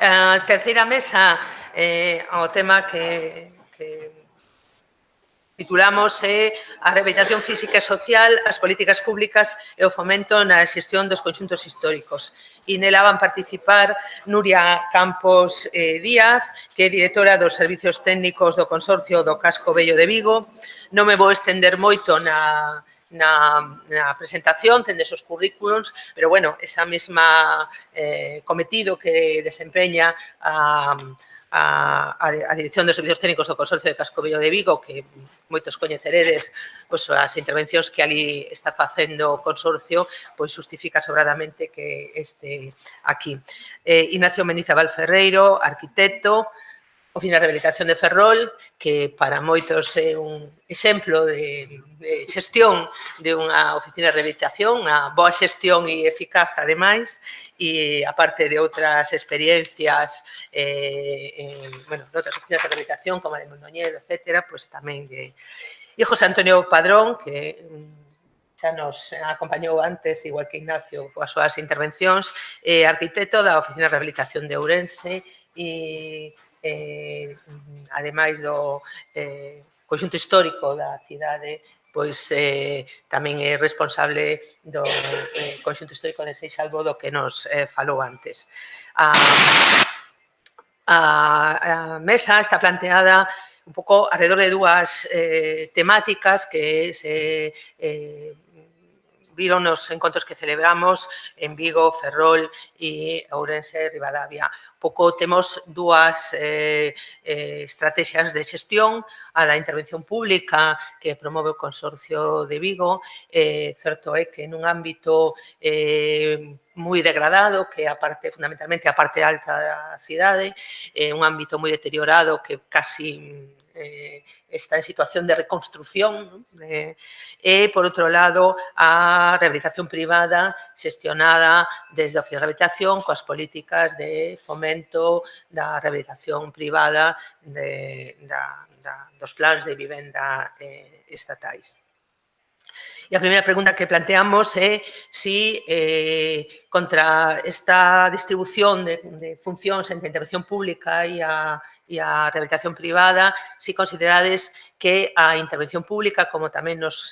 A terceira mesa, ao tema que titulamos a rehabilitación física e social, as políticas públicas e o fomento na xestión dos conxuntos históricos. E nela van participar Nuria Campos Díaz, que é directora dos Servicios Técnicos do Consorcio do Casco Vello de Vigo. Non me vou estender moito na presentación, tendes os currículums, pero, bueno, esa mesma cometido que desempeña a Dirección dos Servicios Técnicos do Consorcio de Casco Vello de Vigo, que moitos coñeceredes as intervencións que ali está facendo o consorcio, pois justifica sobradamente que este aquí. Ignacio Mendizábal Ferreiro, arquitecto, Oficina de Rehabilitación de Ferrol, que para moitos é un exemplo de xestión de unha oficina de rehabilitación, unha boa xestión e eficaz, ademais, e aparte de outras experiencias, bueno, de outras oficinas de rehabilitación, como a de Mondoñedo, etc., pois tamén de... E José Antonio Padrón, que xa nos acompañou antes, igual que Ignacio, coas súas intervencións, arquitecto da Oficina de Rehabilitación de Ourense e ademais do conxunto histórico da cidade, pois tamén é responsable do conxunto histórico de Seixalbo, do que nos falou antes. A mesa está planteada un pouco alrededor de dúas temáticas que se viron nos encontros que celebramos en Vigo, Ferrol e Ourense, Ribadavia. Pouco temos dúas estrategias de xestión, a da intervención pública que promove o Consorcio de Vigo. Certo é que nun ámbito moi degradado, que a parte, fundamentalmente a parte alta da cidade, un ámbito moi deteriorado que casi está en situación de reconstrucción, e, por outro lado, a rehabilitación privada xestionada desde a Oficina de Rehabilitación coas políticas de fomento da rehabilitación privada dos plans de vivenda estatais. E a primeira pregunta que planteamos é se contra esta distribución de funcións entre a intervención pública e a rehabilitación privada, se considerades que a intervención pública, como tamén nos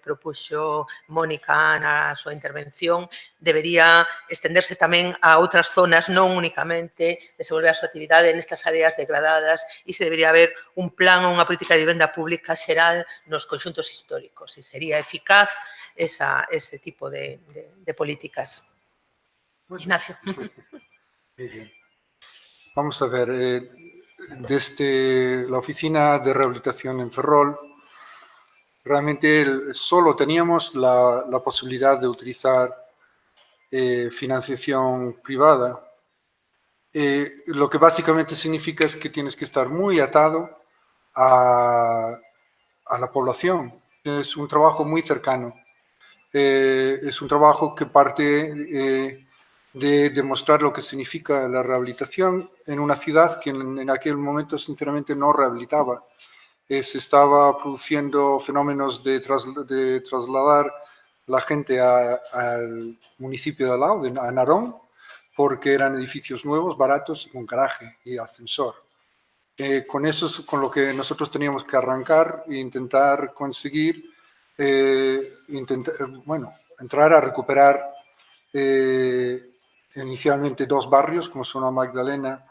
propuxo Mónica na súa intervención, debería estenderse tamén a outras zonas, non únicamente desenvolver a súa actividade nestas áreas degradadas, e se debería haber un plan ou unha política de vivenda pública xeral nos conxuntos históricos, e sería eficaz ese tipo de políticas. Ignacio. Bien. Vamos a ver, desde la Oficina de Rehabilitación en Ferrol, realmente solo teníamos la posibilidad de utilizar financiación privada, lo que básicamente significa es que tienes que estar muy atado a la población. Es un trabajo muy cercano. Es un trabajo que parte de demostrar lo que significa la rehabilitación en una ciudad que en aquel momento sinceramente no rehabilitaba. Se estaba produciendo fenómenos de trasladar la gente al municipio de al lado, a Narón, porque eran edificios nuevos, baratos, con garaje y ascensor. Con eso es con lo que nosotros teníamos que arrancar e intentar conseguir, entrar a recuperar inicialmente dos barrios, como son a Magdalena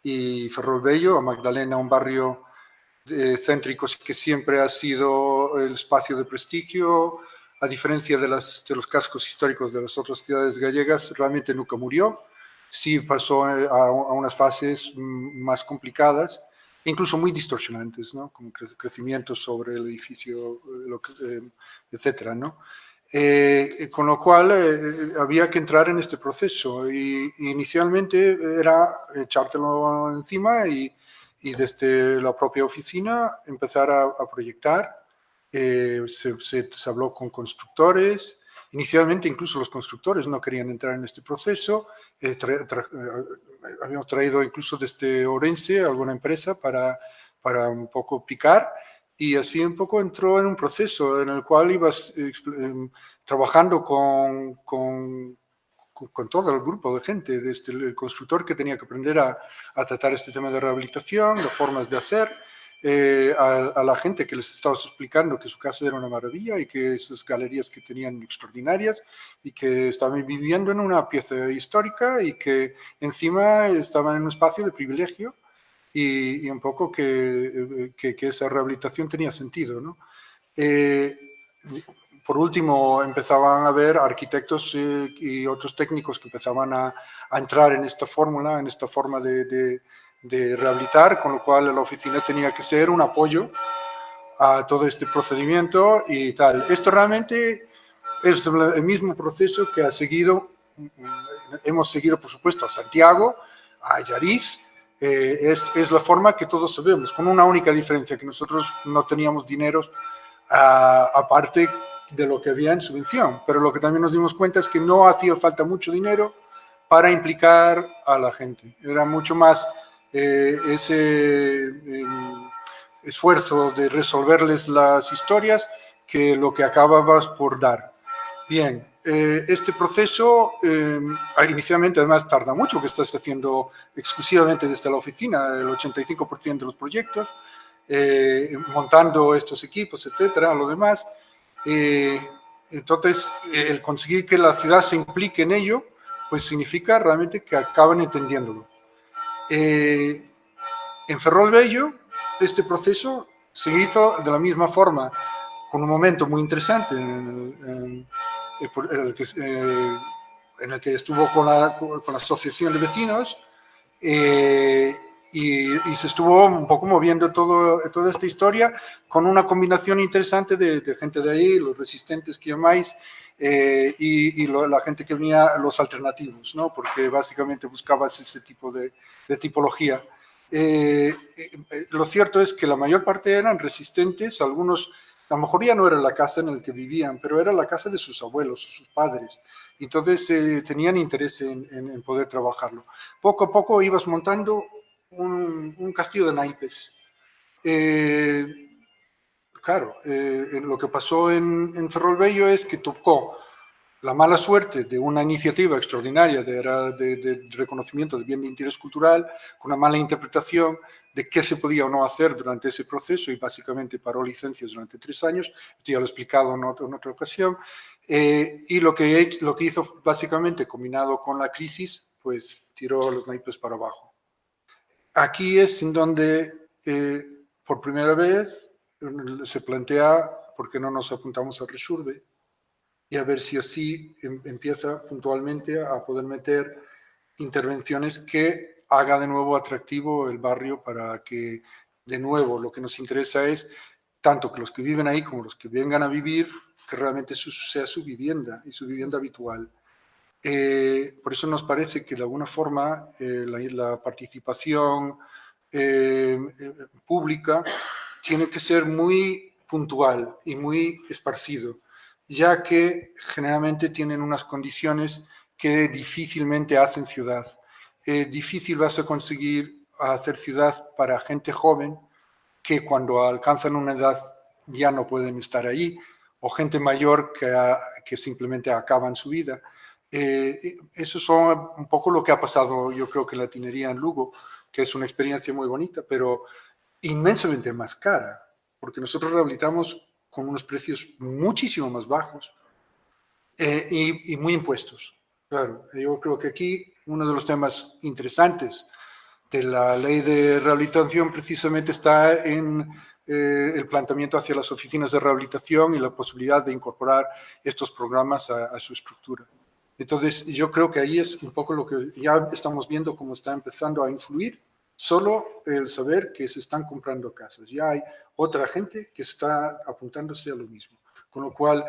y Ferrol Vello. A Magdalena, un barrio céntrico que siempre ha sido el espacio de prestigio, a diferencia de los cascos históricos de las otras ciudades gallegas, realmente nunca murió. Sí pasó a unas fases más complicadas, incluso muy distorsionantes, ¿no? Como crecimientos sobre el edificio, etcétera, ¿no? Con lo cual había que entrar en este proceso y inicialmente era echártelo encima y desde la propia oficina empezar a proyectar. Se habló con constructores. Inicialmente incluso los constructores no querían entrar en este proceso. Habíamos traído incluso desde Ourense alguna empresa para un poco picar, y así un poco entró en un proceso en el cual ibas trabajando con con todo el grupo de gente, desde el constructor que tenía que aprender a tratar este tema de rehabilitación, las formas de hacer, a la gente que les estaba explicando que su casa era una maravilla y que esas galerías que tenían extraordinarias y que estaban viviendo en una pieza histórica y que encima estaban en un espacio de privilegio y un poco que esa rehabilitación tenía sentido, ¿no? Por último, empezaban a haber arquitectos y otros técnicos que empezaban a entrar en esta fórmula, en esta forma de rehabilitar, con lo cual la oficina tenía que ser un apoyo a todo este procedimiento y tal. Esto realmente es el mismo proceso que hemos seguido, por supuesto, a Santiago, a Allariz. Es la forma que todos sabemos, con una única diferencia, que nosotros no teníamos dinero aparte de lo que había en subvención, pero lo que también nos dimos cuenta es que no hacía falta mucho dinero para implicar a la gente. Era mucho más ese esfuerzo de resolverles las historias que lo que acababas por dar. Bien, este proceso inicialmente además tarda mucho, que estás haciendo exclusivamente desde la oficina, el 85% de los proyectos, montando estos equipos, etcétera, lo demás. Entonces, el conseguir que la ciudad se implique en ello, pues significa realmente que acaban entendiéndolo. En Ferrol-Bello, este proceso se hizo de la misma forma, con un momento muy interesante en el que estuvo con la asociación de vecinos y se estuvo un poco moviendo toda esta historia con una combinación interesante de gente de ahí, los resistentes que llamáis, y la gente que venía, los alternativos, ¿no? Porque básicamente buscabas ese tipo de tipología. Lo cierto es que la mayor parte eran resistentes, algunos, a lo mejor ya no era la casa en la que vivían, pero era la casa de sus abuelos, sus padres. Entonces tenían interés en poder trabajarlo. Poco a poco ibas montando un castillo de naipes. Claro, lo que pasó en Ferrol-Bello es que tocó la mala suerte de una iniciativa extraordinaria de reconocimiento del bien de interés cultural, con una mala interpretación de qué se podía o no hacer durante ese proceso y básicamente paró licencias durante 3 años, esto ya lo he explicado en otra ocasión, y lo que hizo básicamente combinado con la crisis, pues tiró los naipes para abajo. Aquí es en donde por primera vez se plantea por qué no nos apuntamos al Resurbe y a ver si así empieza puntualmente a poder meter intervenciones que haga de nuevo atractivo el barrio para que, de nuevo, lo que nos interesa es tanto que los que viven ahí como los que vengan a vivir, que realmente sea su vivienda y su vivienda habitual. Por eso nos parece que de alguna forma la participación pública tiene que ser muy puntual y muy esparcido, ya que generalmente tienen unas condiciones que difícilmente hacen ciudad. Difícil vas a conseguir hacer ciudad para gente joven que cuando alcanzan una edad ya no pueden estar allí, o gente mayor que simplemente acaban su vida. Eso son un poco lo que ha pasado, yo creo que en la tinería en Lugo, que es una experiencia muy bonita, pero inmensamente más cara, porque nosotros rehabilitamos con unos precios muchísimo más bajos y muy impuestos. Claro, yo creo que aquí uno de los temas interesantes de la ley de rehabilitación precisamente está en el planteamiento hacia las oficinas de rehabilitación y la posibilidad de incorporar estos programas a su estructura. Entonces, yo creo que ahí es un poco lo que ya estamos viendo cómo está empezando a influir. Solo el saber que se están comprando casas. Ya hay otra gente que está apuntándose a lo mismo. Con lo cual,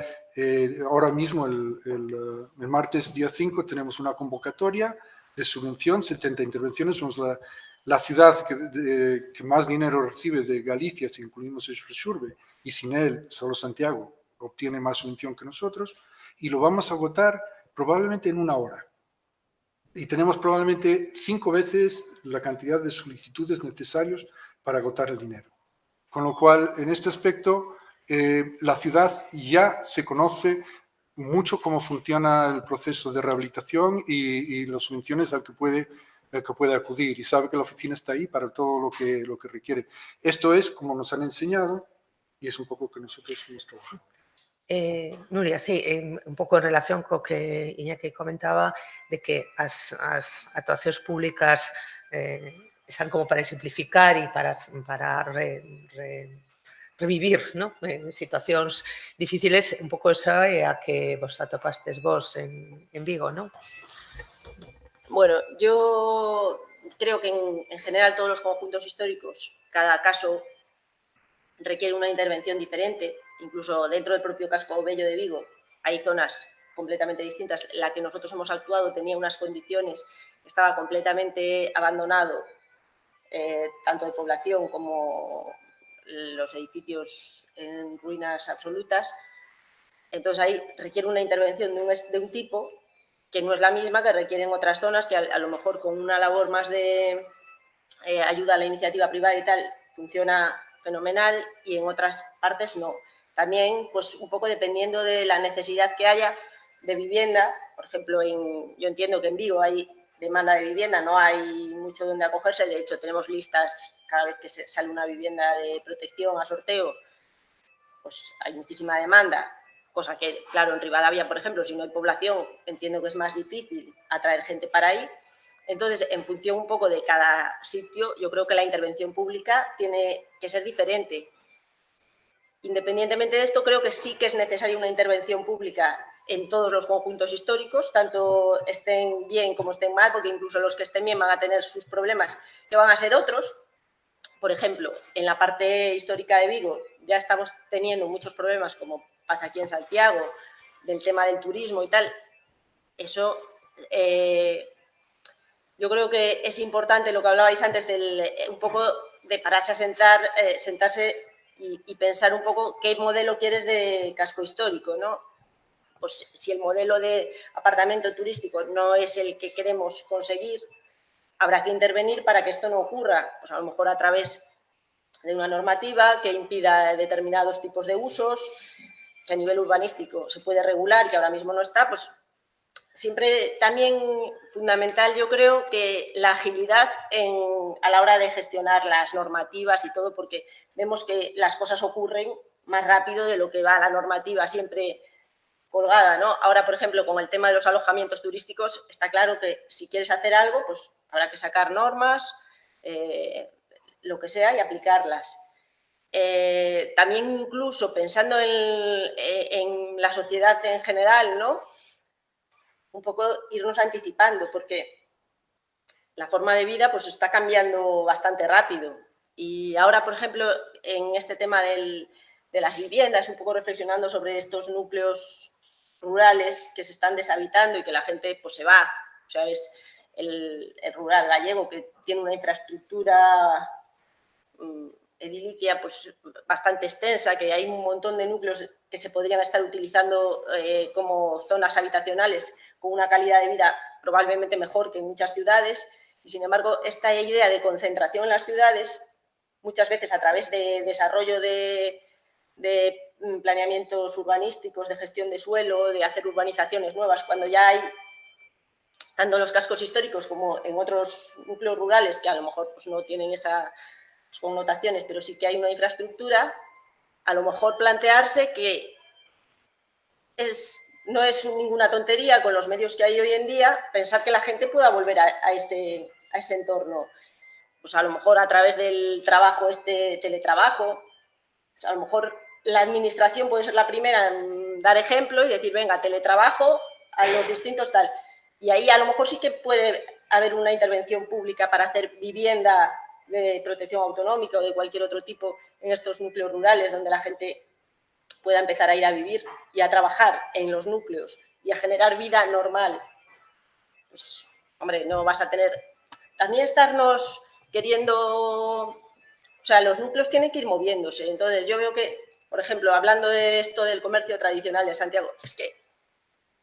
ahora mismo, el martes día 5, tenemos una convocatoria de subvención, 70 intervenciones. Somos la ciudad que más dinero recibe de Galicia, si incluimos el Resurbe, y sin él, solo Santiago obtiene más subvención que nosotros, y lo vamos a agotar probablemente en 1 hora. Y tenemos probablemente 5 veces la cantidad de solicitudes necesarias para agotar el dinero. Con lo cual, en este aspecto, la ciudad ya se conoce mucho cómo funciona el proceso de rehabilitación y las subvenciones al que puede acudir, y sabe que la oficina está ahí para todo lo que requiere. Esto es como nos han enseñado y es un poco que nosotros hemos trabajado. Nuria, sí, un pouco en relación co que Iñaki comentaba de que as actuacións públicas están como para simplificar e para revivir, ¿no? Situacións difíciles, un pouco esa é a que vos atopastes vos en Vigo, ¿no? Bueno, yo creo que en general todos los conjuntos históricos, cada caso requiere una intervención diferente, incluso dentro del propio casco bello de Vigo hay zonas completamente distintas. La que nosotros hemos actuado tenía unas condiciones, estaba completamente abandonado, tanto de población como los edificios en ruinas absolutas. Entonces ahí requiere una intervención de un tipo que no es la misma que requieren otras zonas que a lo mejor con una labor más de ayuda a la iniciativa privada y tal funciona fenomenal y en otras partes no. También, pues un poco dependiendo de la necesidad que haya de vivienda, por ejemplo, yo entiendo que en Vigo hay demanda de vivienda, no hay mucho donde acogerse, de hecho tenemos listas cada vez que sale una vivienda de protección a sorteo, pues hay muchísima demanda, cosa que, claro, en Rivadavia, por ejemplo, si no hay población, entiendo que es más difícil atraer gente para ahí. Entonces, en función un poco de cada sitio, yo creo que la intervención pública tiene que ser diferente. Independientemente de esto, creo que sí que es necesaria una intervención pública en todos los conjuntos históricos, tanto estén bien como estén mal, porque incluso los que estén bien van a tener sus problemas, que van a ser otros. Por ejemplo, en la parte histórica de Vigo ya estamos teniendo muchos problemas, como pasa aquí en Santiago, del tema del turismo y tal. Eso... yo creo que es importante lo que hablabais antes, un poco de pararse a sentarse y pensar un poco qué modelo quieres de casco histórico, ¿no? Pues si el modelo de apartamento turístico no es el que queremos conseguir, habrá que intervenir para que esto no ocurra, pues a lo mejor a través de una normativa que impida determinados tipos de usos, que a nivel urbanístico se puede regular, que ahora mismo no está, pues siempre también fundamental, yo creo, que la agilidad a la hora de gestionar las normativas y todo, porque vemos que las cosas ocurren más rápido de lo que va la normativa siempre colgada, ¿no? Ahora, por ejemplo, con el tema de los alojamientos turísticos, está claro que si quieres hacer algo, pues habrá que sacar normas, lo que sea, y aplicarlas. También incluso pensando en la sociedad en general, ¿no? Un poco irnos anticipando, porque la forma de vida pues está cambiando bastante rápido. Y ahora, por ejemplo, en este tema de las viviendas, un poco reflexionando sobre estos núcleos rurales que se están deshabitando y que la gente pues se va. O sea, es el rural gallego que tiene una infraestructura edilicia pues bastante extensa, que hay un montón de núcleos que se podrían estar utilizando como zonas habitacionales con una calidad de vida probablemente mejor que en muchas ciudades, y sin embargo esta idea de concentración en las ciudades, muchas veces a través de desarrollo de planeamientos urbanísticos, de gestión de suelo, de hacer urbanizaciones nuevas, cuando ya hay, tanto en los cascos históricos como en otros núcleos rurales que a lo mejor pues, no tienen esas connotaciones, pero sí que hay una infraestructura, a lo mejor plantearse que no es ninguna tontería con los medios que hay hoy en día pensar que la gente pueda volver a ese entorno. Pues a lo mejor a través del trabajo, teletrabajo, pues a lo mejor la administración puede ser la primera en dar ejemplo y decir, venga, teletrabajo a los distintos tal. Y ahí a lo mejor sí que puede haber una intervención pública para hacer vivienda de protección autonómica o de cualquier otro tipo en estos núcleos rurales donde la gente pueda empezar a ir a vivir y a trabajar en los núcleos y a generar vida normal. Pues, hombre, no vas a tener... También estarnos queriendo... O sea, los núcleos tienen que ir moviéndose. Entonces, yo veo que, por ejemplo, hablando de esto del comercio tradicional de Santiago, es que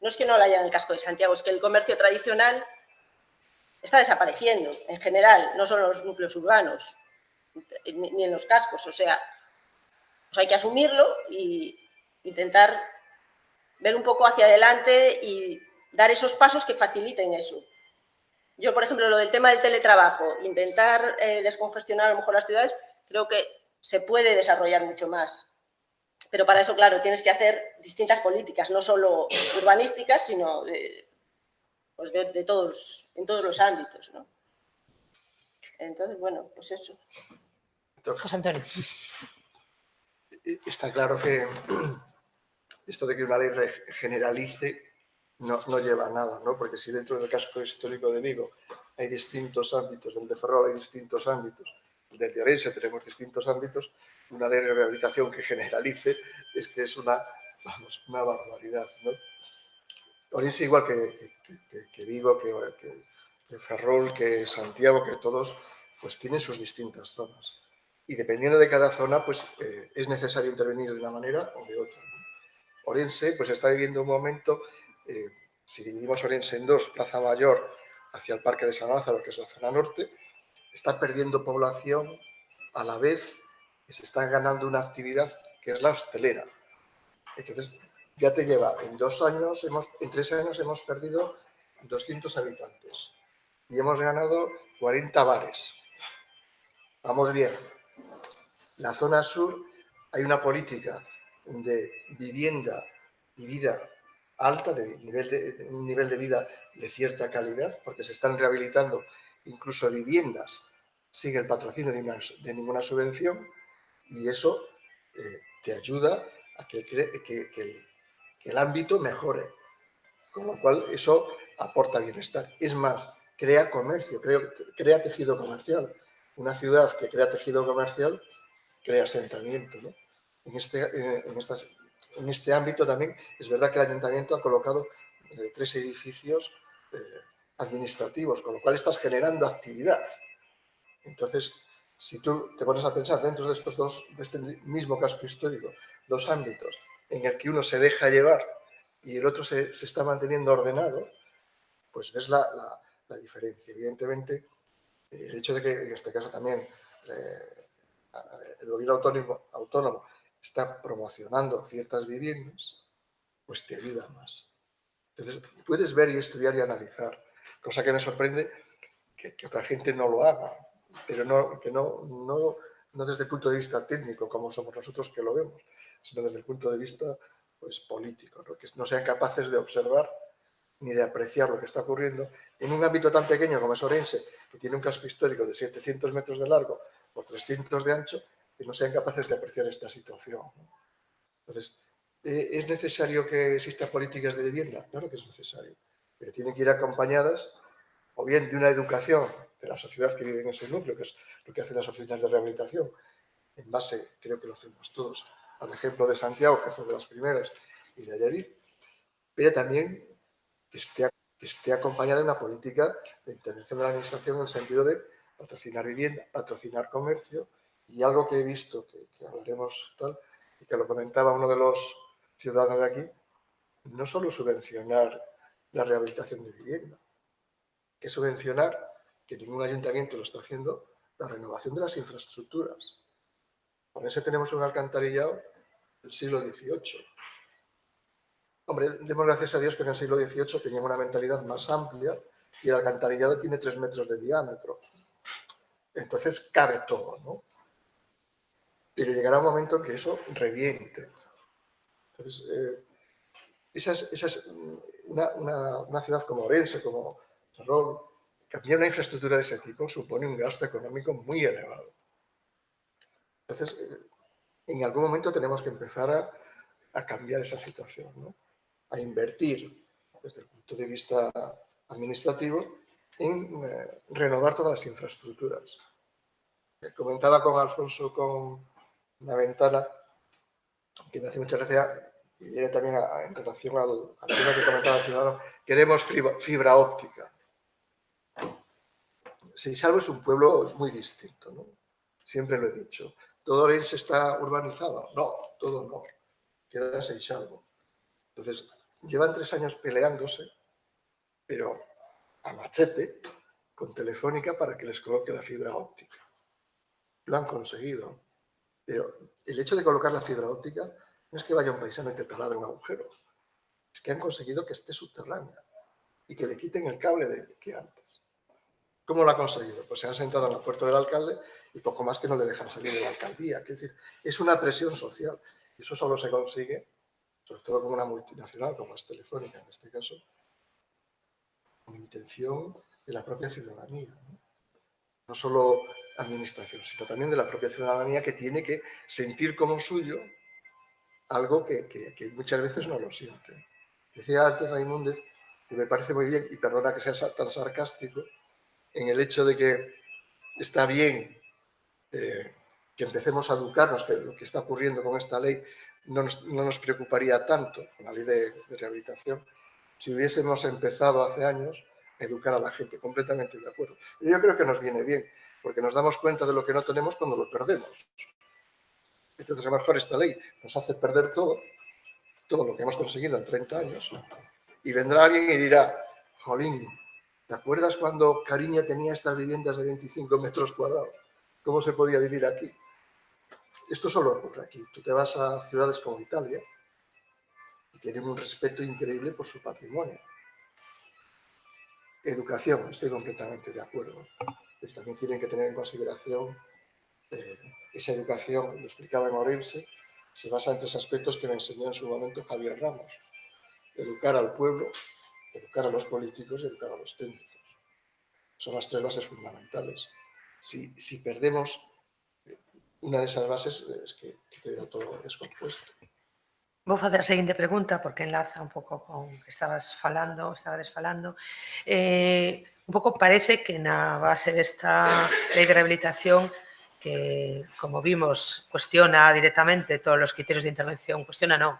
no es que no lo haya en el casco de Santiago, es que el comercio tradicional está desapareciendo en general, no solo en los núcleos urbanos, ni en los cascos. O sea, pues hay que asumirlo e intentar ver un poco hacia adelante y dar esos pasos que faciliten eso. Yo, por ejemplo, lo del tema del teletrabajo, intentar descongestionar a lo mejor las ciudades, creo que se puede desarrollar mucho más. Pero para eso, claro, tienes que hacer distintas políticas, no solo urbanísticas, sino pues en todos los ámbitos, ¿no? Entonces, bueno, pues eso. José Antonio. Está claro que esto de que una ley generalice no lleva a nada, ¿no? Porque si dentro del casco histórico de Vigo hay distintos ámbitos, del de Ferrol hay distintos ámbitos, del de Orense tenemos distintos ámbitos, una ley de rehabilitación que generalice es que es una barbaridad, ¿no? Orense igual que Vigo, que Ferrol, que Santiago, que todos, pues tienen sus distintas zonas. Y dependiendo de cada zona, pues es necesario intervenir de una manera o de otra, ¿no? Orense pues está viviendo un momento, si dividimos Orense en dos, Plaza Mayor hacia el Parque de San Lázaro, que es la zona norte, está perdiendo población a la vez que se está ganando una actividad que es la hostelera. Entonces, ya te lleva, en 3 años hemos perdido 200 habitantes y hemos ganado 40 bares. Vamos bien. La zona sur hay una política de vivienda y vida alta, de un nivel de vida de cierta calidad, porque se están rehabilitando incluso viviendas sin el patrocinio de ninguna subvención, y eso te ayuda a que el ámbito mejore, con lo cual eso aporta bienestar. Es más, crea comercio, crea tejido comercial. Una ciudad que crea tejido comercial crea asentamiento, ¿no? En este ámbito también es verdad que el ayuntamiento ha colocado 3 edificios administrativos, con lo cual estás generando actividad. Entonces, si tú te pones a pensar dentro de este mismo casco histórico, 2 ámbitos en el que uno se deja llevar y el otro se está manteniendo ordenado, pues ves la diferencia. Evidentemente, el hecho de que en este caso también el gobierno autónomo está promocionando ciertas viviendas, pues te ayuda más. Entonces, puedes ver y estudiar y analizar, cosa que me sorprende que otra gente no lo haga, pero no desde el punto de vista técnico, como somos nosotros que lo vemos, sino desde el punto de vista pues, político, ¿no? Que no sean capaces de observar ni de apreciar lo que está ocurriendo en un ámbito tan pequeño como es Orense, que tiene un casco histórico de 700 metros de largo por 300 de ancho, que no sean capaces de apreciar esta situación, ¿no? Entonces, ¿es necesario que existan políticas de vivienda? Claro que es necesario, pero tienen que ir acompañadas o bien de una educación de la sociedad que vive en ese núcleo, que es lo que hacen las oficinas de rehabilitación, en base, creo que lo hacemos todos, al ejemplo de Santiago, que fue de las primeras, y de Allariz, pero también que esté acompañada de una política de intervención de la administración en el sentido de patrocinar vivienda, patrocinar comercio, y algo que he visto, que hablaremos tal, y que lo comentaba uno de los ciudadanos de aquí, no solo subvencionar la rehabilitación de vivienda, que subvencionar, que ningún ayuntamiento lo está haciendo, la renovación de las infraestructuras. Por eso tenemos un alcantarillado del siglo XVIII. Hombre, demos gracias a Dios que en el siglo XVIII tenían una mentalidad más amplia y el alcantarillado tiene 3 metros de diámetro. Entonces cabe todo, ¿no? Pero llegará un momento que eso reviente. Entonces, esa es una ciudad como Orense, como Ferrol. Cambiar una infraestructura de ese tipo supone un gasto económico muy elevado. Entonces, en algún momento tenemos que empezar a cambiar esa situación, ¿no? A invertir desde el punto de vista administrativo en renovar todas las infraestructuras. Comentaba con Alfonso con una ventana que me hace mucha gracia y viene también en relación al tema que comentaba el ciudadano. Queremos fibra óptica. Seixalbo es un pueblo muy distinto, ¿no? Siempre lo he dicho. ¿Todo Orense está urbanizado? No, todo no. Queda Seixalbo. Entonces, llevan 3 años peleándose, pero a machete, con Telefónica para que les coloque la fibra óptica. Lo han conseguido. Pero el hecho de colocar la fibra óptica no es que vaya un paisano y te taladre un agujero. es que han conseguido que esté subterránea y que le quiten el cable que antes. ¿Cómo lo ha conseguido? Pues se han sentado en la puerta del alcalde y poco más que no le dejan salir de la alcaldía. Es decir, es una presión social. Y eso solo se consigue, sobre todo con una multinacional como es Telefónica en este caso, con intención de la propia ciudadanía. No solo administración, sino también de la propia ciudadanía, que tiene que sentir como suyo algo que muchas veces no lo siente. Decía antes Raimúndez, que me parece muy bien, y perdona que sea tan sarcástico, en el hecho de que está bien que empecemos a educarnos, que lo que está ocurriendo con esta ley no nos preocuparía tanto, con la ley de rehabilitación, si hubiésemos empezado hace años a educar a la gente, completamente de acuerdo. Y yo creo que nos viene bien, porque nos damos cuenta de lo que no tenemos cuando lo perdemos. Entonces, a lo mejor esta ley nos hace perder todo lo que hemos conseguido en 30 años, y vendrá alguien y dirá, jolín, ¿te acuerdas cuando Cariña tenía estas viviendas de 25 metros cuadrados? ¿Cómo se podía vivir aquí? Esto solo ocurre aquí. Tú te vas a ciudades como Italia y tienen un respeto increíble por su patrimonio. Educación, estoy completamente de acuerdo. Pero también tienen que tener en consideración esa educación, lo explicaba en Orense, se basa en 3 aspectos que me enseñó en su momento Javier Ramos. Educar al pueblo, educar a los políticos y educar a los técnicos. Son las 3 bases fundamentales. Si perdemos una desas bases, es que queda todo descompuesto. Vou facer a seguinte pregunta, porque enlaza un pouco con que estabades falando. Un pouco parece que na base desta lei de rehabilitación, que, como vimos, cuestiona directamente todos os criterios de intervención, cuestiona non,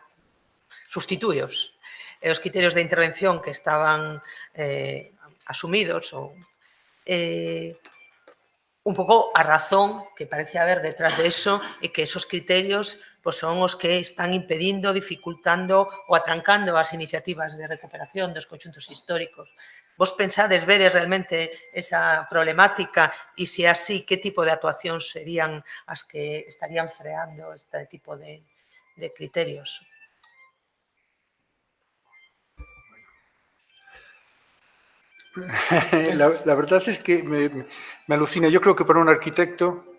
sustitúeos. Os criterios de intervención que estaban asumidos, ou un pouco a razón que parece haber detrás de eso é que esos criterios pues, son os que están impedindo, dificultando ou atrancando as iniciativas de recuperación dos conxuntos históricos. Vos pensades veres realmente esa problemática e, se así, que tipo de actuacións serían as que estarían freando este tipo de criterios? La verdad es que me alucina. Yo creo que para un arquitecto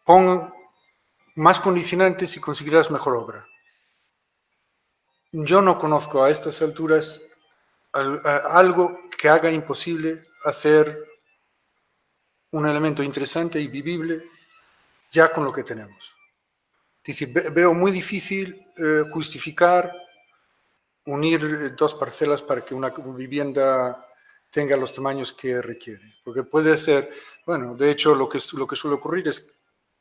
pon más condicionantes y conseguirás mejor obra. Yo no conozco a estas alturas algo que haga imposible hacer un elemento interesante y vivible ya con lo que tenemos. Es decir, veo muy difícil justificar unir 2 parcelas para que una vivienda tenga los tamaños que requiere. Porque puede ser, bueno, de hecho lo que suele ocurrir es,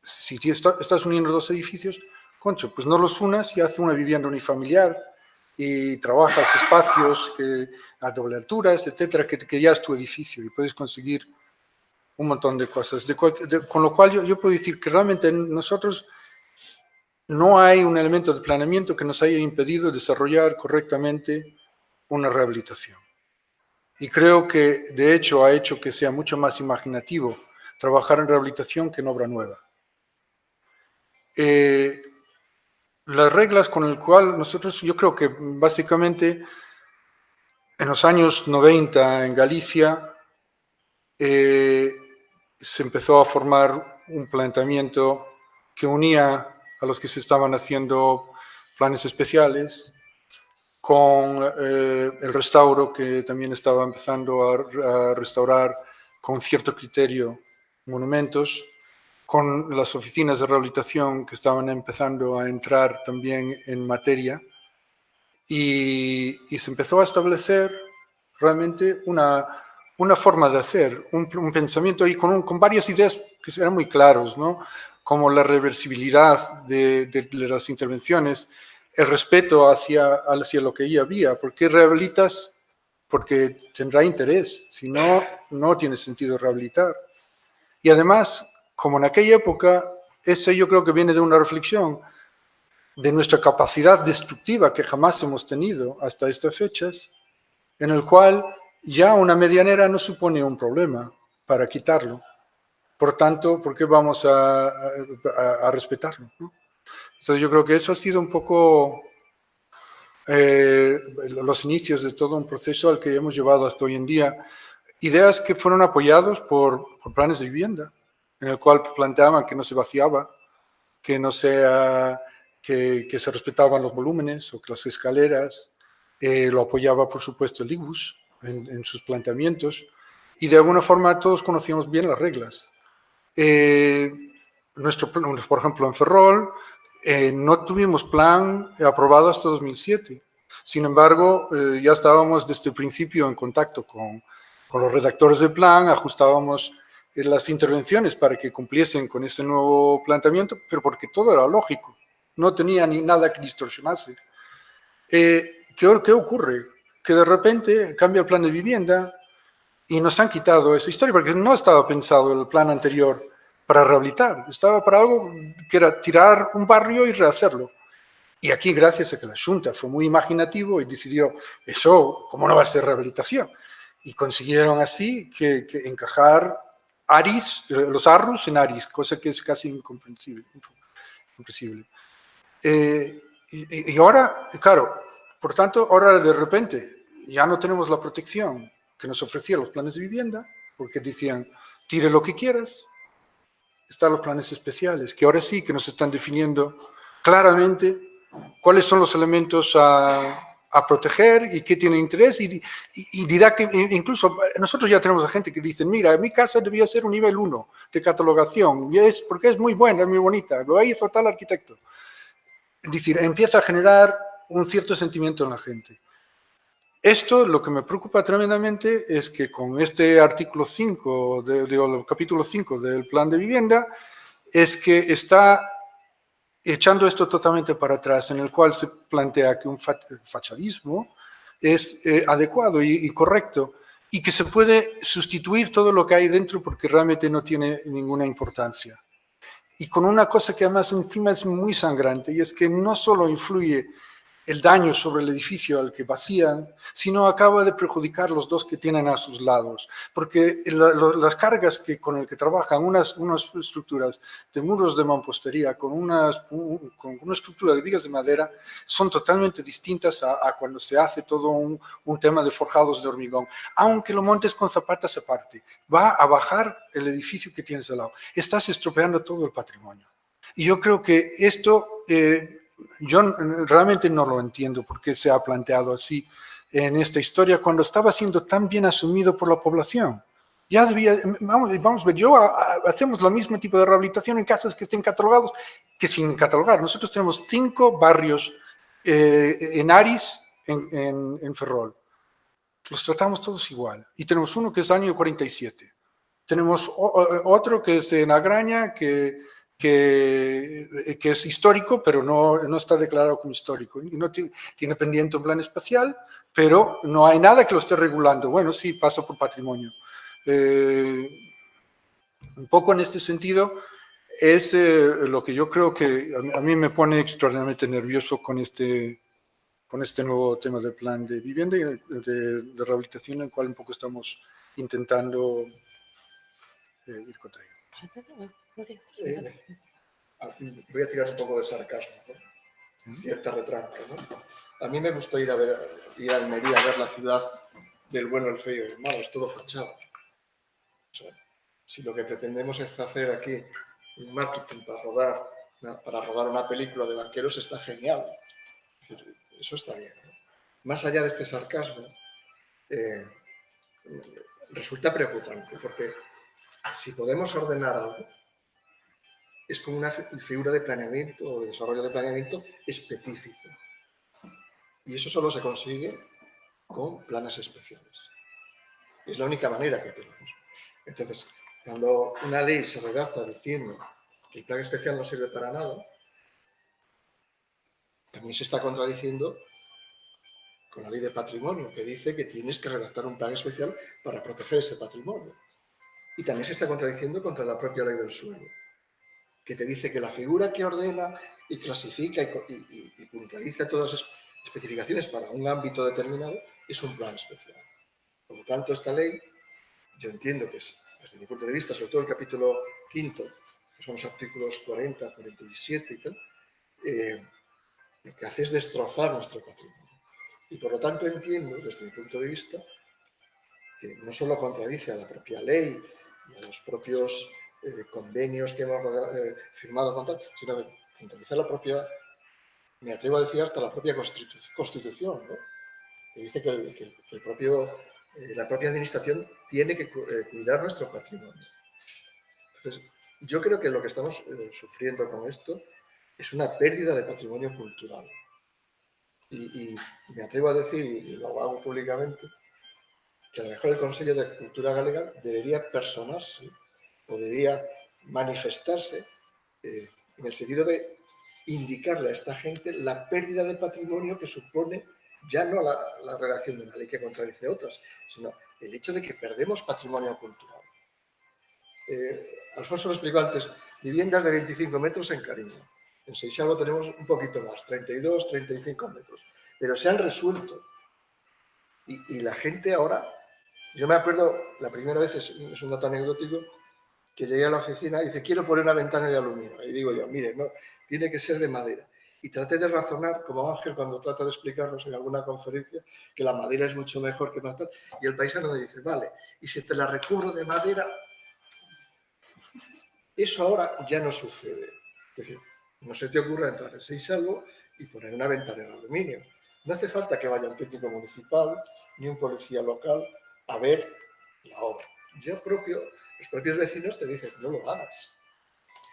si estás uniendo 2 edificios, concho, pues no los unas y haces una vivienda unifamiliar y trabajas espacios a doble alturas, etcétera, que ya es tu edificio y puedes conseguir un montón de cosas. Con lo cual yo puedo decir que realmente nosotros no hay un elemento de planeamiento que nos haya impedido desarrollar correctamente una rehabilitación. Y creo que, de hecho, ha hecho que sea mucho más imaginativo trabajar en rehabilitación que en obra nueva. Las reglas con las cuales nosotros, yo creo que básicamente en los años 90 en Galicia se empezó a formar un planteamiento que unía a los que se estaban haciendo planes especiales con el restauro, que también estaba empezando a restaurar con cierto criterio monumentos, con las oficinas de rehabilitación que estaban empezando a entrar también en materia, y se empezó a establecer realmente una forma de hacer, un pensamiento, y con varias ideas que eran muy claros, ¿no? Como la reversibilidad de las intervenciones, el respeto hacia lo que ya había. ¿Por qué rehabilitas? Porque tendrá interés, si no, no tiene sentido rehabilitar. Y además, como en aquella época, eso yo creo que viene de una reflexión de nuestra capacidad destructiva que jamás hemos tenido hasta estas fechas, en el cual ya una medianera no supone un problema para quitarlo. Por tanto, ¿por qué vamos a respetarlo, ¿no? Entonces yo creo que eso ha sido un poco los inicios de todo un proceso al que hemos llevado hasta hoy en día. Ideas que fueron apoyados por planes de vivienda, en el cual planteaban que no se vaciaba, que no sea, que se respetaban los volúmenes o que las escaleras. Lo apoyaba, por supuesto, el IBUS en sus planteamientos, y de alguna forma todos conocíamos bien las reglas. Por ejemplo, en Ferrol no tuvimos plan aprobado hasta 2007. Sin embargo, ya estábamos desde el principio en contacto con los redactores del plan, ajustábamos las intervenciones para que cumpliesen con ese nuevo planteamiento, pero porque todo era lógico, no tenía ni nada que distorsionarse. ¿Qué ocurre? Que de repente cambia el plan de vivienda y nos han quitado esa historia, porque no estaba pensado el plan anterior para rehabilitar, estaba para algo que era tirar un barrio y rehacerlo. Y aquí, gracias a que la Junta fue muy imaginativo y decidió, eso, ¿cómo no va a ser rehabilitación? Y consiguieron así que encajar los arrus en Aris, cosa que es casi incomprensible. Y ahora, claro, por tanto, ahora de repente ya no tenemos la protección que nos ofrecían los planes de vivienda, porque decían, tire lo que quieras. Están los planes especiales, que ahora sí que nos están definiendo claramente cuáles son los elementos a proteger y qué tiene interés, y dirá que incluso nosotros ya tenemos a gente que dice, mira, mi casa debía ser un nivel 1 de catalogación, porque es muy buena, es muy bonita, lo hizo tal arquitecto. Es decir, empieza a generar un cierto sentimiento en la gente. Esto, lo que me preocupa tremendamente es que con este artículo 5, el capítulo 5 del plan de vivienda, es que está echando esto totalmente para atrás, en el cual se plantea que un fachadismo es adecuado y correcto, y que se puede sustituir todo lo que hay dentro porque realmente no tiene ninguna importancia. Y con una cosa que además encima es muy sangrante, y es que no solo influye el daño sobre el edificio al que vacían, sino acaba de perjudicar los dos que tienen a sus lados, porque las cargas con las que trabajan unas estructuras de muros de mampostería con una estructura de vigas de madera son totalmente distintas a cuando se hace todo un tema de forjados de hormigón. Aunque lo montes con zapatas aparte, va a bajar el edificio que tienes al lado. Estás estropeando todo el patrimonio. Y yo creo que esto... yo realmente no lo entiendo por qué se ha planteado así en esta historia cuando estaba siendo tan bien asumido por la población. Ya debía, vamos a ver, hacemos el mismo tipo de rehabilitación en casas que estén catalogados que sin catalogar. Nosotros tenemos 5 barrios en Aris, en Ferrol. Los tratamos todos igual. Y tenemos uno que es año 47. Tenemos otro que es en Agraña, que es histórico, pero no está declarado como histórico. Y no tiene pendiente un plan espacial, pero no hay nada que lo esté regulando. Bueno, sí, pasa por patrimonio. Un poco en este sentido es lo que yo creo que a mí me pone extraordinariamente nervioso con este nuevo tema del plan de vivienda y de rehabilitación, en el cual un poco estamos intentando ir contra ello. Voy a tirar un poco de sarcasmo, ¿no? Cierta retranca, ¿no? A mí me gustó ir a Almería a ver la ciudad del bueno, el feo y el malo, es todo fachada. O sea, si lo que pretendemos es hacer aquí un marketing para rodar una película de vaqueros, está genial. Es decir, eso está bien, ¿no? Más allá de este sarcasmo, resulta preocupante, porque si podemos ordenar algo, es como una figura de planeamiento o de desarrollo de planeamiento específico. Y eso solo se consigue con planes especiales. Es la única manera que tenemos. Entonces, cuando una ley se redacta diciendo que el plan especial no sirve para nada, también se está contradiciendo con la ley de patrimonio, que dice que tienes que redactar un plan especial para proteger ese patrimonio. Y también se está contradiciendo contra la propia ley del suelo, que te dice que la figura que ordena y clasifica y puntualiza todas las especificaciones para un ámbito determinado es un plan especial. Por lo tanto, esta ley, yo entiendo que es, desde mi punto de vista, sobre todo el capítulo 5, que son los artículos 40, 47 y tal, lo que hace es destrozar nuestro patrimonio. Y por lo tanto entiendo, desde mi punto de vista, que no solo contradice a la propia ley y a los propios convenios que hemos firmado con tal, sino que contradice a la propia, me atrevo a decir, hasta la propia Constitución, ¿no? Que dice que la propia administración tiene que cuidar nuestro patrimonio. Entonces, yo creo que lo que estamos sufriendo con esto es una pérdida de patrimonio cultural. Y me atrevo a decir, y lo hago públicamente, que a lo mejor el Consejo de Cultura Galega debería personarse o debería manifestarse en el sentido de indicarle a esta gente la pérdida de patrimonio que supone ya no la redacción de una ley que contradice otras, sino el hecho de que perdemos patrimonio cultural. Alfonso lo explicó antes, viviendas de 25 metros en Cariño. En Seixalbo tenemos un poquito más, 32, 35 metros, pero se han resuelto. Y la gente ahora, yo me acuerdo, la primera vez, es un dato anecdótico, que llegué a la oficina y dice, quiero poner una ventana de aluminio. Y digo yo, mire, no, tiene que ser de madera. Y traté de razonar, como Ángel cuando trata de explicarnos en alguna conferencia, que la madera es mucho mejor que matar. Y el paisano me dice, vale, y si te la recubro de madera, eso ahora ya no sucede. Es decir, no se te ocurra entrar en Seixalbo y poner una ventana de aluminio. No hace falta que vaya un técnico municipal ni un policía local a ver la obra. Ya los propios vecinos te dicen, no lo hagas.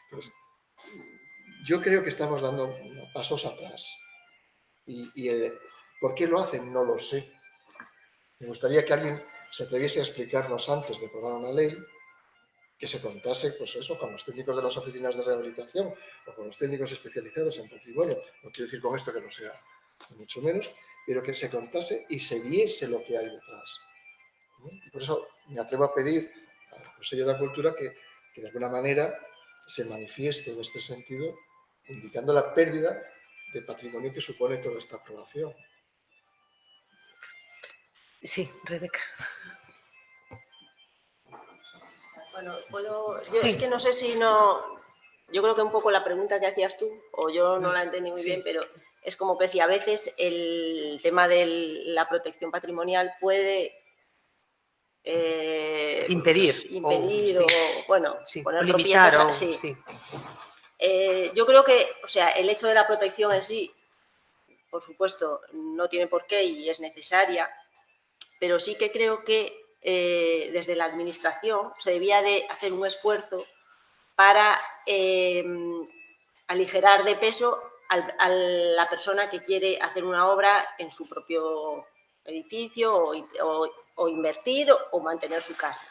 Pues, yo creo que estamos dando pasos atrás. Y ¿por qué lo hacen? No lo sé. Me gustaría que alguien se atreviese a explicarnos antes de aprobar una ley, que se contase, pues eso, con los técnicos de las oficinas de rehabilitación o con los técnicos especializados en patrimonio. No quiero decir con esto que no sea, mucho menos, pero que se contase y se viese lo que hay detrás. Y por eso me atrevo a pedir al Consejo de la Cultura que de alguna manera se manifieste en este sentido, indicando la pérdida de patrimonio que supone toda esta aprobación. Sí, Rebeca. Bueno, es que no sé si no... Yo creo que un poco la pregunta que hacías tú, o yo no la entendí muy bien, pero es como que si a veces el tema de la protección patrimonial puede impedir o, bueno, poner limitar tropiezos. Yo creo que, o sea, el hecho de la protección en sí, por supuesto, no tiene por qué y es necesaria, pero sí que creo que desde la administración se debía de hacer un esfuerzo para aligerar de peso a la persona que quiere hacer una obra en su propio edificio o invertir o mantener su casa.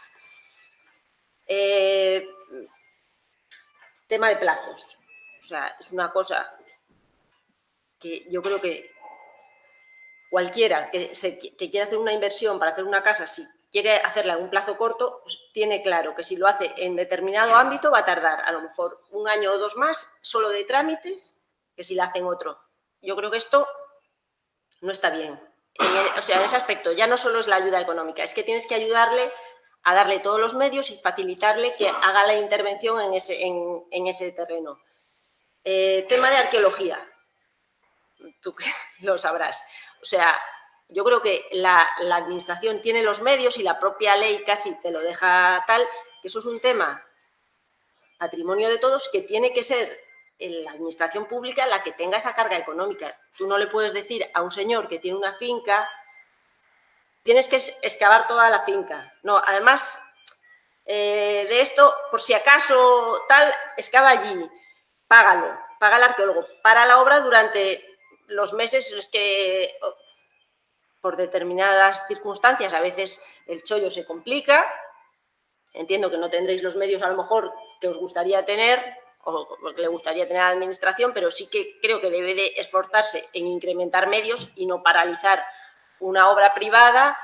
Tema de plazos. O sea, es una cosa que yo creo que cualquiera que quiera hacer una inversión para hacer una casa, si quiere hacerla en un plazo corto, pues tiene claro que si lo hace en determinado ámbito va a tardar a lo mejor 1 año o 2 más solo de trámites que si la hace en otro. Yo creo que esto no está bien. O sea, en ese aspecto ya no solo es la ayuda económica, es que tienes que ayudarle a darle todos los medios y facilitarle que haga la intervención en ese terreno. Tema de arqueología. Tú lo sabrás. O sea, yo creo que la administración tiene los medios y la propia ley casi te lo deja tal, que eso es un tema patrimonio de todos que tiene que ser la administración pública la que tenga esa carga económica. Tú no le puedes decir a un señor que tiene una finca, tienes que excavar toda la finca. No, además de esto, por si acaso tal, excava allí, págalo, paga al arqueólogo, para la obra durante los meses en los que, por determinadas circunstancias, a veces el chollo se complica. Entiendo que no tendréis los medios a lo mejor que os gustaría tener o que le gustaría tener a la administración, pero sí que creo que debe de esforzarse en incrementar medios y no paralizar una obra privada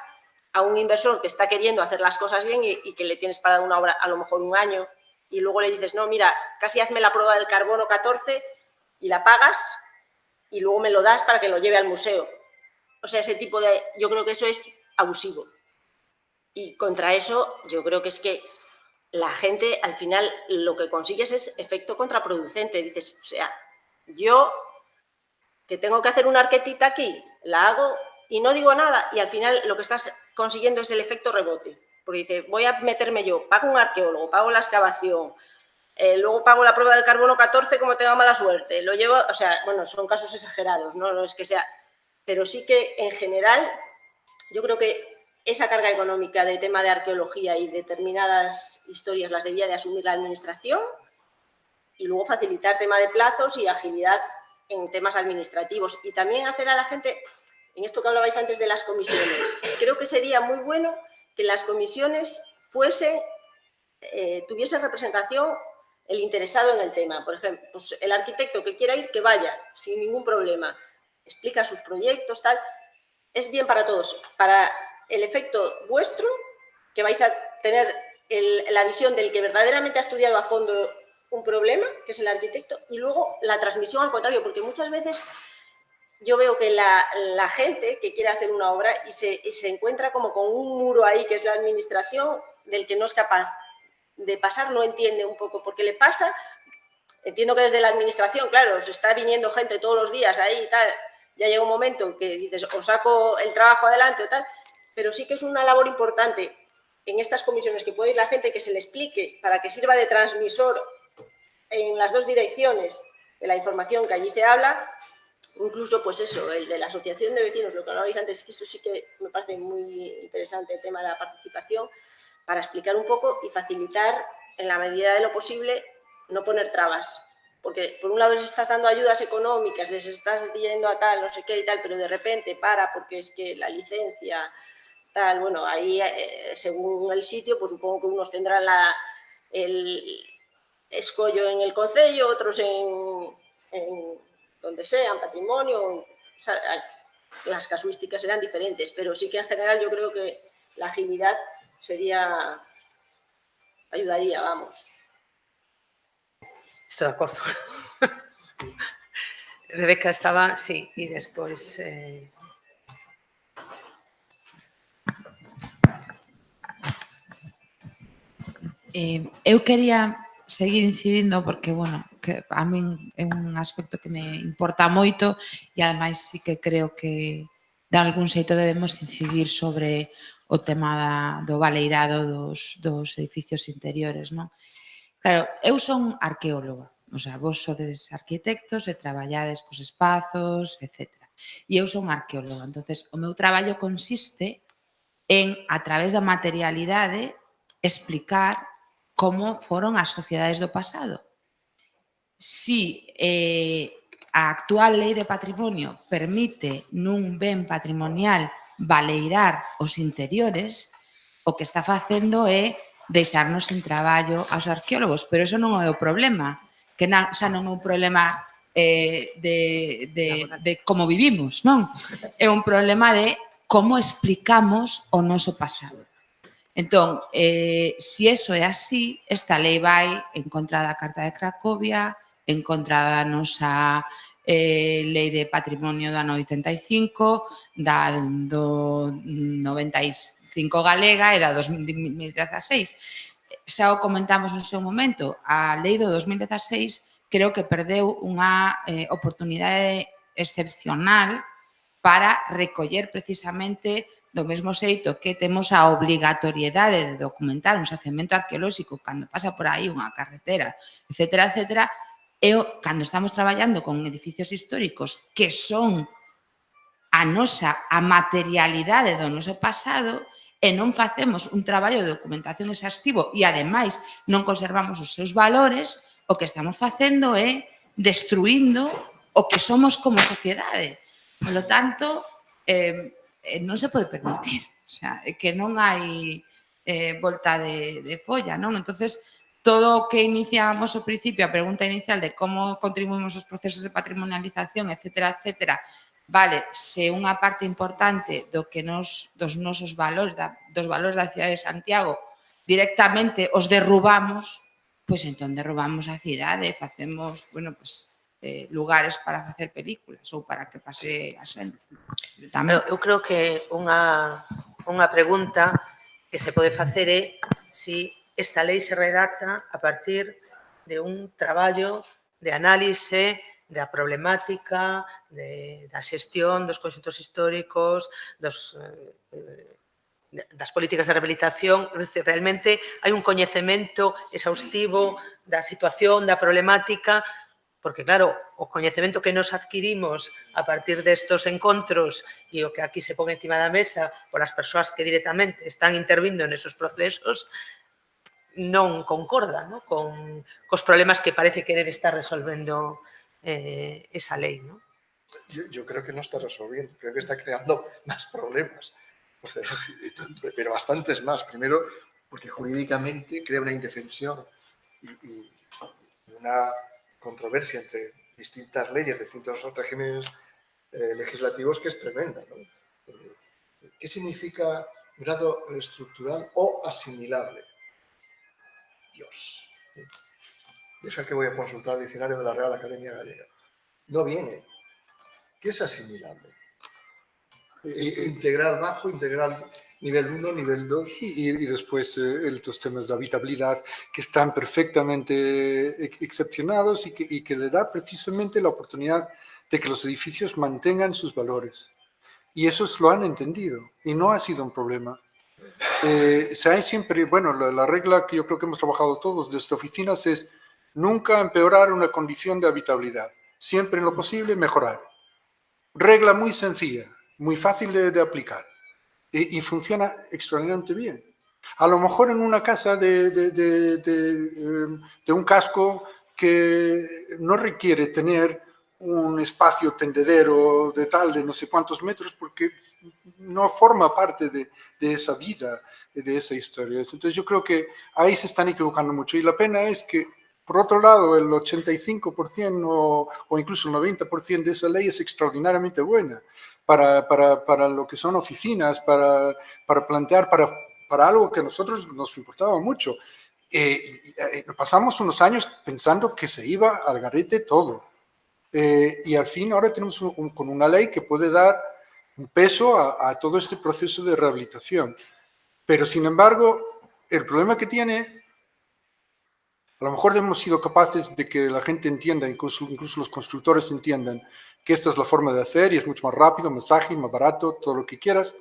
a un inversor que está queriendo hacer las cosas bien y que le tienes para una obra a lo mejor 1 año y luego le dices, no, mira, casi hazme la prueba del carbono 14 y la pagas y luego me lo das para que lo lleve al museo. O sea, ese tipo de... Yo creo que eso es abusivo. Y contra eso, yo creo que es que la gente, al final, lo que consigues es efecto contraproducente. Dices, o sea, yo que tengo que hacer una arquetita aquí, la hago y no digo nada, y al final lo que estás consiguiendo es el efecto rebote. Porque dice, voy a meterme yo, pago un arqueólogo, pago la excavación, luego pago la prueba del carbono 14 como tenga mala suerte, lo llevo, o sea, bueno, son casos exagerados, no es que sea, pero sí que en general yo creo que esa carga económica de tema de arqueología y determinadas historias las debía de asumir la administración y luego facilitar tema de plazos y agilidad en temas administrativos y también hacer a la gente, en esto que hablabais antes de las comisiones, creo que sería muy bueno que las comisiones tuviese representación el interesado en el tema. Por ejemplo, pues el arquitecto que quiera ir, que vaya, sin ningún problema, explica sus proyectos, tal. Es bien para todos. Para el efecto vuestro, que vais a tener la visión del que verdaderamente ha estudiado a fondo un problema, que es el arquitecto, y luego la transmisión al contrario, porque muchas veces yo veo que la gente que quiere hacer una obra y se encuentra como con un muro ahí, que es la administración, del que no es capaz de pasar, no entiende un poco por qué le pasa. Entiendo que desde la administración, claro, os está viniendo gente todos los días ahí y tal, ya llega un momento que dices, os saco el trabajo adelante o tal, pero sí que es una labor importante en estas comisiones que puede ir la gente, que se le explique para que sirva de transmisor en las dos direcciones de la información que allí se habla. Incluso, pues eso, el de la asociación de vecinos, lo que hablabais antes, que eso sí que me parece muy interesante, el tema de la participación, para explicar un poco y facilitar, en la medida de lo posible, no poner trabas. Porque, por un lado, les estás dando ayudas económicas, les estás yendo a tal, no sé qué y tal, pero de repente porque es que la licencia, tal, bueno, ahí, según el sitio, pues supongo que unos tendrán el escollo en el concello, otros en donde sean, patrimonio, las casuísticas serán diferentes, pero sí que en general yo creo que la agilidad ayudaría, vamos. Estoy de acuerdo. Rebeca estaba, sí, y despois... Eu quería seguir incidindo porque, bueno, que a min é un aspecto que me importa moito e ademais sí que creo que de algún xeito debemos incidir sobre o tema do baleirado dos edificios interiores, non? Claro, eu son arqueóloga, o sea, vos sodes arquitectos e traballades cos espazos, etc. E eu son arqueóloga, entonces o meu traballo consiste en, a través da materialidade, explicar como foron as sociedades do pasado. Si a actual lei de patrimonio permite nun ben patrimonial baleirar os interiores, o que está facendo é deixarnos sin traballo aos arqueólogos, pero eso non é o problema, que xa non é un problema de como vivimos, non? É un problema de como explicamos o noso pasado. Entón, se iso é así, esta lei vai en contra da Carta de Cracovia, en contra da nosa lei de patrimonio do ano 85, da do 95 galega e da 2016. Xa o comentamos no seu momento, a lei do 2016 creo que perdeu unha oportunidade excepcional para recoller precisamente do mesmo xeito que temos a obrigatoriedade de documentar un xacemento arqueolóxico cando pasa por aí unha carretera, etcétera, etcétera, e cando estamos traballando con edificios históricos que son a materialidade do noso pasado e non facemos un traballo de documentación exhaustivo e, ademais, non conservamos os seus valores, o que estamos facendo é destruindo o que somos como sociedade. Por lo tanto, non se pode permitir, o sea, que non hai volta de folla, non? Entonces, todo o que iniciamos ao principio, a pregunta inicial de como contribuímos aos procesos de patrimonialización, etcétera, etcétera, vale, se unha parte importante dos nosos valores, dos valores da cidade de Santiago, directamente os derrubamos, pois entón derrubamos a cidade, facemos, bueno, pois, lugares para facer películas ou para que pase a xente. Eu creo que unha pregunta que se pode facer é se esta lei se redacta a partir de un traballo de análise da problemática, da xestión dos conxuntos históricos, das políticas de rehabilitación. Realmente hai un coñecemento exhaustivo da situación, da problemática, porque, claro, o coñecemento que nos adquirimos a partir destos encontros e o que aquí se pon encima da mesa por as persoas que directamente están intervindo nesos procesos non concorda, ¿no?, cos problemas que parece querer estar resolvendo esa lei, ¿no? Yo creo que no está resolviendo, creo que está creando más problemas, o sea, pero bastantes más. Primero, porque jurídicamente crea una indefensión y una controversia entre distintas leyes, distintos regímenes legislativos que es tremenda, ¿no? ¿Qué significa grado estructural o asimilable? Dios. Deja que voy a consultar el diccionario de la Real Academia Gallega. No viene. ¿Qué es asimilable? Integral bajo, integral nivel 1, nivel 2. Y después los temas de habitabilidad que están perfectamente excepcionados y que le da precisamente la oportunidad de que los edificios mantengan sus valores. Y esos lo han entendido y no ha sido un problema. Hay siempre, bueno, la regla que yo creo que hemos trabajado todos desde oficinas es nunca empeorar una condición de habitabilidad. Siempre en lo posible mejorar. Regla muy sencilla, muy fácil de aplicar y funciona extraordinariamente bien. A lo mejor en una casa de un casco que no requiere tener un espacio tendedero de no sé cuántos metros porque no forma parte de esa vida, de esa historia. Entonces yo creo que ahí se están equivocando mucho y la pena es que por otro lado, el 85% o incluso el 90% de esa ley es extraordinariamente buena para lo que son oficinas, para plantear, para algo que a nosotros nos importaba mucho. Pasamos unos años pensando que se iba al garete todo. Y al fin ahora tenemos con una ley que puede dar un peso a todo este proceso de rehabilitación. Pero sin embargo, el problema que tiene... A lo mejor hemos sido capaces de que la gente entienda, incluso los constructores entiendan que esta es la forma de hacer y es mucho más rápido, más ágil, más barato, todo lo que quieras.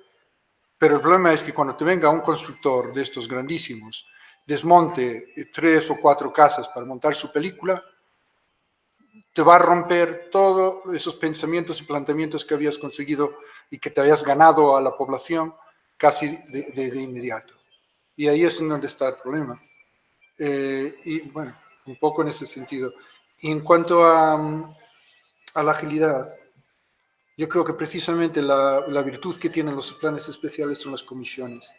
Pero el problema es que cuando te venga un constructor de estos grandísimos, desmonte 3 o 4 casas para montar su película, te va a romper todos esos pensamientos y planteamientos que habías conseguido y que te habías ganado a la población casi de inmediato. Y ahí es en donde está el problema. Y bueno, un poco en ese sentido. Y en cuanto a la agilidad, yo creo que precisamente la virtud que tienen los planes especiales son las comisiones.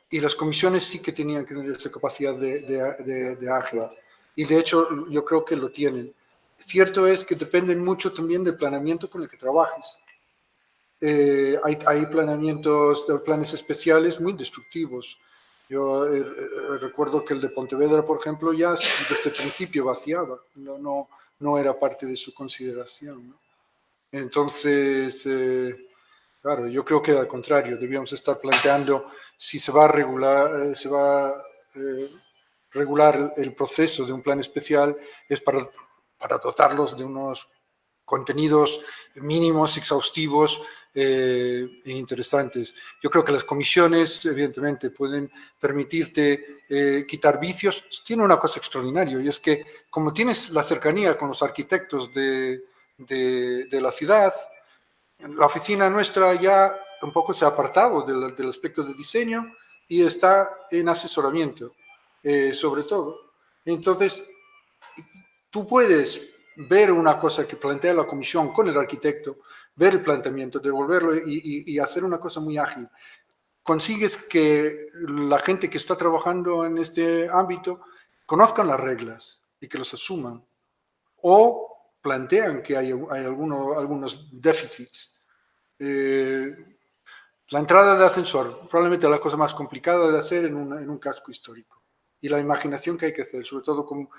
Y las comisiones sí que tenían que tener esa capacidad de ágil. Y de hecho yo creo que lo tienen. Cierto es que dependen mucho también del planeamiento con el que trabajes. Hay planes especiales muy destructivos. Yo recuerdo que el de Pontevedra, por ejemplo, ya desde el principio vaciaba, no era parte de su consideración, ¿no? Entonces, claro, yo creo que al contrario, debíamos estar planteando si se va a regular el proceso de un plan especial, es para dotarlos de unos contenidos mínimos, exhaustivos e interesantes. Yo creo que las comisiones, evidentemente, pueden permitirte quitar vicios. Tiene una cosa extraordinaria y es que como tienes la cercanía con los arquitectos de la ciudad, la oficina nuestra ya un poco se ha apartado del aspecto de diseño y está en asesoramiento, sobre todo. Entonces, tú puedes ver una cosa que plantea la comisión con el arquitecto, ver el planteamiento, devolverlo y hacer una cosa muy ágil. Consigues que la gente que está trabajando en este ámbito conozcan las reglas y que los asuman. O plantean que hay algunos déficits. La entrada de ascensor, probablemente la cosa más complicada de hacer en un casco histórico. Y la imaginación que hay que hacer, sobre todo con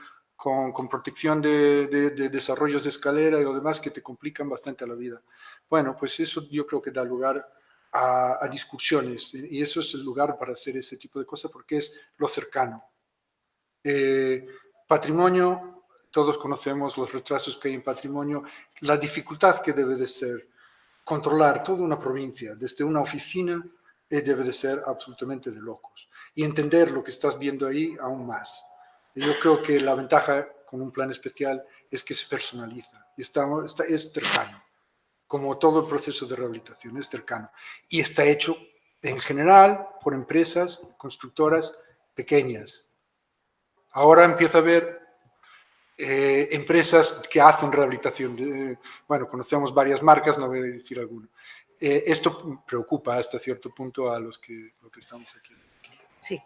protección de desarrollos de escalera y lo demás que te complican bastante la vida. Bueno, pues eso yo creo que da lugar a discusiones y eso es el lugar para hacer ese tipo de cosas porque es lo cercano. Patrimonio todos conocemos los retrasos que hay en patrimonio, la dificultad que debe de ser controlar toda una provincia desde una oficina debe de ser absolutamente de locos. Y entender lo que estás viendo ahí aún más. Y yo creo que la ventaja con un plan especial es que se personaliza y es cercano, como todo el proceso de rehabilitación, es cercano. Y está hecho en general por empresas constructoras pequeñas. Ahora empieza a haber empresas que hacen rehabilitación. Bueno, conocemos varias marcas, no voy a decir alguna. Esto preocupa hasta cierto punto a los que estamos aquí. Sí.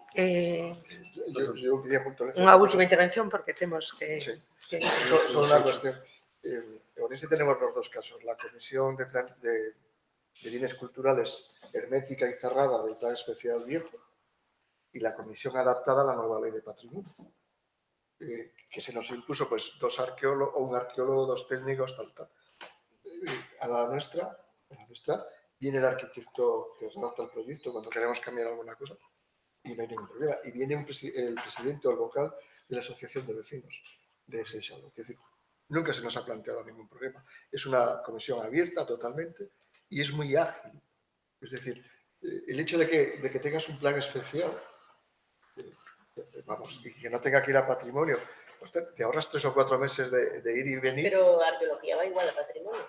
Yo quería puntualizar Unha última intervención porque temos que... Sí. que... Solo una cuestión. En Orense tenemos los dos casos. La Comisión de Bienes Culturales hermética y cerrada del Plan Especial Viejo y la Comisión adaptada a la nueva Ley de Patrimonio. Que se nos impuso pues un arqueólogo, dos técnicos, tal. A la nuestra viene el arquitecto que redacta el proyecto cuando queremos cambiar alguna cosa y no hay ningún problema. Y viene el presidente o el vocal de la Asociación de Vecinos de ese Xalo. Es decir, nunca se nos ha planteado ningún problema. Es una comisión abierta totalmente y es muy ágil. Es decir, el hecho de que tengas un plan especial, vamos, y que no tenga que ir a patrimonio, pues te ahorras 3 o 4 meses de ir y venir. Pero arqueología va igual a patrimonio.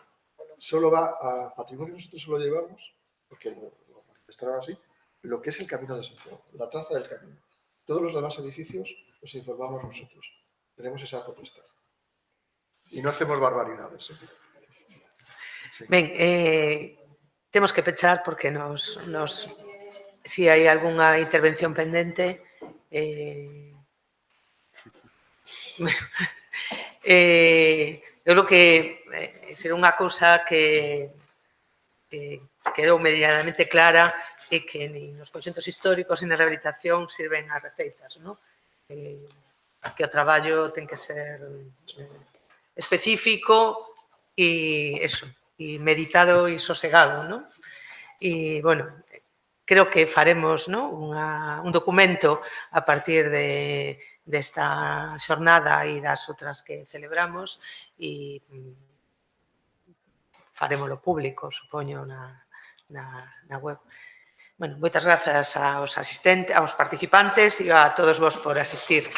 Solo va a patrimonio, nosotros solo llevamos, porque lo manifestaron así, lo que es el Camino de Santiago, la traza del camino. Todos los demás edificios los informamos nosotros. Tenemos esa potestad. Y no hacemos barbaridades. Sí. Ben, temos que pechar porque si hai algunha intervención pendente, eu creo que ser unha cousa que quedou medianamente clara é que nin nos conxuntos históricos nin na rehabilitación sirven as receitas, non? Que o traballo ten que ser específico e meditado e sosegado, non? E, bueno, creo que faremos un documento a partir desta xornada e das outras que celebramos e farémolo público, supoño, na web. Bueno, moitas grazas aos asistentes, aos participantes e a todos vos por asistir.